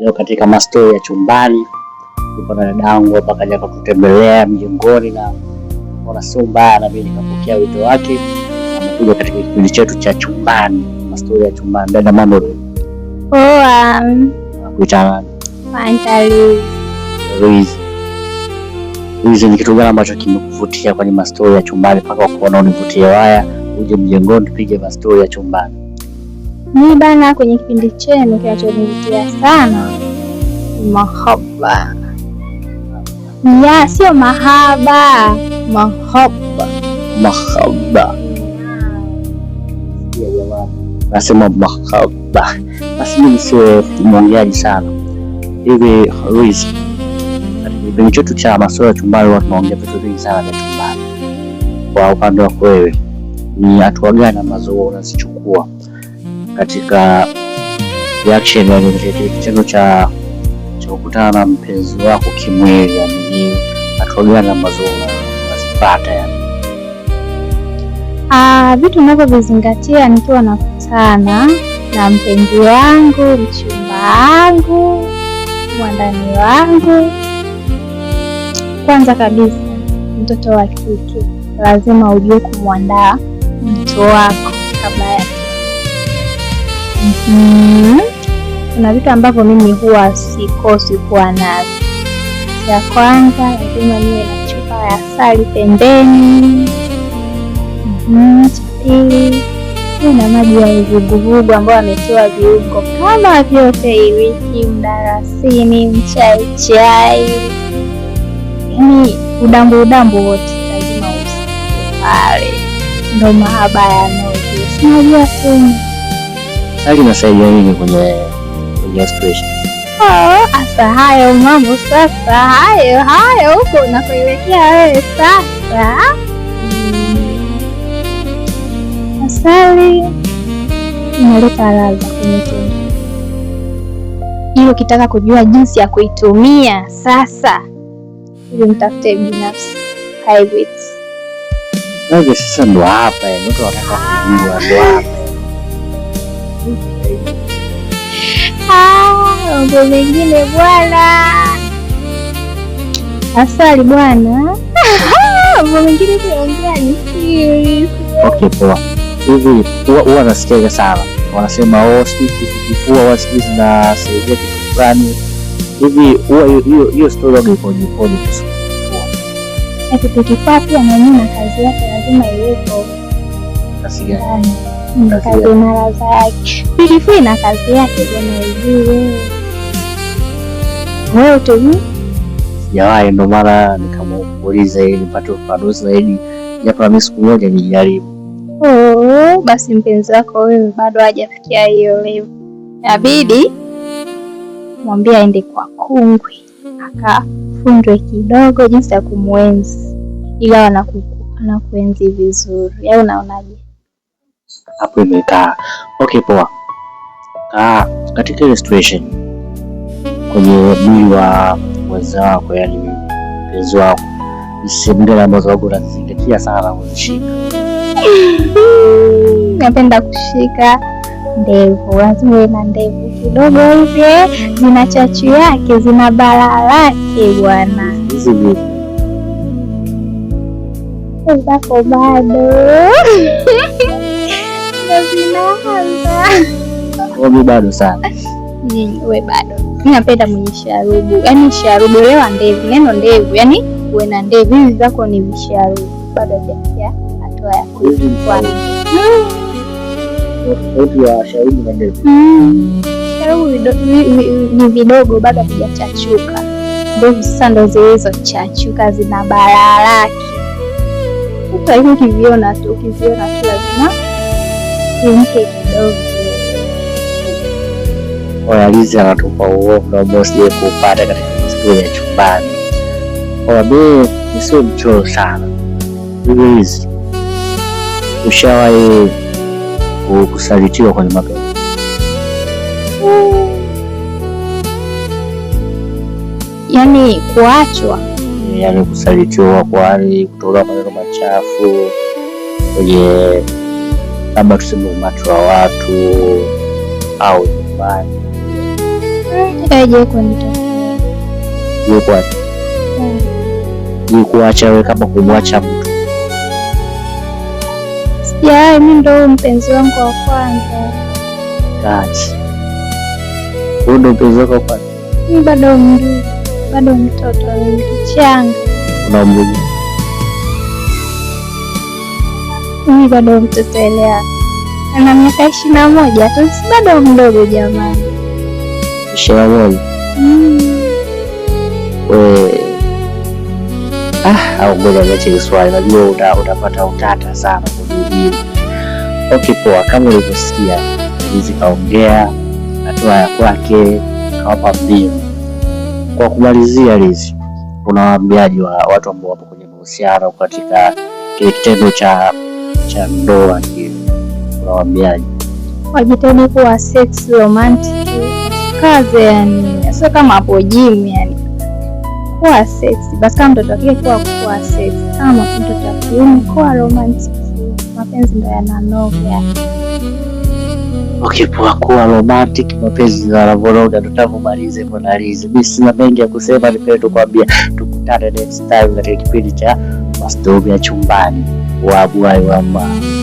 Leo katika mastori ya chumbani yupo na dadangu hapa, kaja kututembelea mjengoni na ona sio mbaya, na mimi nikapokea wito wake, amekuja katika kipindi chetu cha chumbani, mastori ya chumbani. Dada, mambo poa? Kuitana Luiz, ni kitu gani ambacho kimekuvutia kwenye mastori ya chumbani mpaka ukaona univutie waya uje mjengoni tupige mastori ya chumbani? Mimi bana, kwenye kipindi chenu kinachonivutia sana ni mahaba. Ya, sio mahaba, mahaba. Nasema mahaba. Basi mimi sio mwongeaji sana hivi. Luiz, katika kipindi chetu cha mastori ya chumbani huwa tunaongea vitu vingi sana vya chumbani. Kwa upande wako wewe, ni hatua gani ambazo unazichukua katika reaction, yani kitendo cha kukutana na mpenzi wako kimwili? Yani hatua gani ambazo unazipata? Yani vitu ninavyovizingatia nikiwa nakutana na mpenzi wangu, mchumba wangu, mwandani wangu, kwanza kabisa, mtoto wa kike lazima ujue kumwandaa mtoto wako kabla ya kuna vitu ambavyo mimi huwa sikosi kuwa nazo. Ya kwanza, lazima niwe na chupa ya asali pembeni. Cha pili, niwe na maji ya uvuguvugu ambayo ametiwa viungo kama vyote, iliki, mdalasini, mchaichai, yaani udambu wote lazima usikie pale. Ndo mahaba ya nozi. Sinajua tu asali inasaidia nini kwenye situation? Asa hayo mambo sasa, hayo huko unakoelekea wewe sasa. Asali inaleta ladha kwenye tendo, hiyo ukitaka kujua jinsi ya kuitumia sasa, ili mtafute binafsi private. Sasa ndo hapa mtu anataka kujua, ndo hapa mambo mengine bwana. Asali bwana. Mambo mengine tunaongea ni siri. Okay, poa. Hivi huwa nasikia sana wanasema kifua sijui zinasaidia kitu fulani hivi. Hiyo story wage ipoje kuhusu kifua? Kifua pia na nini, kazi yake lazima iwepo. Kazi gani? Kazi na ladha yake. Kifua ina kazi yake bwana, ujue wewe utujui. Sijawahi, ndo maana nikamuuliza ili nipate ufafanuzi zaidi, japo mimi siku moja nijaribu. Basi mpenzi wako wewe bado hajafikia hiyo level, inabidi mwambie aende kwa kungwi akafunzwe kidogo jinsi ya kumwenzi, ila anakuenzi vizuri. Au unaonaje hapo? Imekaa okay, poa. Katika ile situation kwenye mwili wa mwenza wako, yani mpenzi wako, ni sehemu gani ambazo wako unazingatia sana kuzishika? Napenda kushika ndevu, lazima uwe na ndevu kidogo hivi, zina chachu yake, zina balaa lake bwana. Hizi vipi? Zako bado zinaanza. Mimi bado sana. Wewe bado. Mimi napenda mwenye sharubu, yaani sharubu lewa ndevu, neno ndevu, yaani uwe na ndevu. Hizi zako ni visharubu, bado hajafikia hatua ya kuwa tofauti ya sharubu na ndevu. Sharubu ni vidogo, bado havijachachuka. Ndevu sasa ndo zilizochachuka, zina balaa lake. Sasa hivi ukiviona tu lazima umke kidogo. Lizi anatupa uovu ambao sije kupata katika mastori ya chumbani. Mimi sio mchoro sana. Lizi, ushawahi kusalitiwa kwenye mapenzi? Yaani kuachwa? Yaani kusalitiwa, kwani kutolewa maneno machafu kwenye labda tuseme umati wa watu au nyumbani. Aje kunitokea. Ni kuacha wewe kama kumwacha mtu. Sijawahi, mimi ndo mpenzi wangu wa kwanza. Kati. Wewe ndo mpenzi wako wa kwanza? Mimi bado mdogo, bado mtoto, ni kichanga. Una umri gani? Mimi bado mtoto elea. Ana miaka 21 tu, si bado mdogo jamani. 21. Au ngoja niache swali, najua utapata utata sana kujibu. Okay, poa. Kama ulivyosikia Liz kaongea hatua ya kwake, kawapa mbio. Kwa kumalizia, Liz, unawaambiaje watu ambao wapo kwenye mahusiano katika kile kitendo cha ndoa kile, unawaambiaje? Wajitahidi kuwa sex romantic, kaze yani, sio kama hapo gym yani. Kuwa sex basi, kama mtoto wake kuwa sex, kama mtoto wa kiume kuwa romantic. Mapenzi ndio yananoga. Okay, kuwa romantic, mapenzi ndio yananoga. Tutavumalize kwa Liz. Mimi sina mengi ya kusema, nipende tu kuambia tukutane next time katika kipindi cha Mastori ya Chumbani. Wabwai wa mama.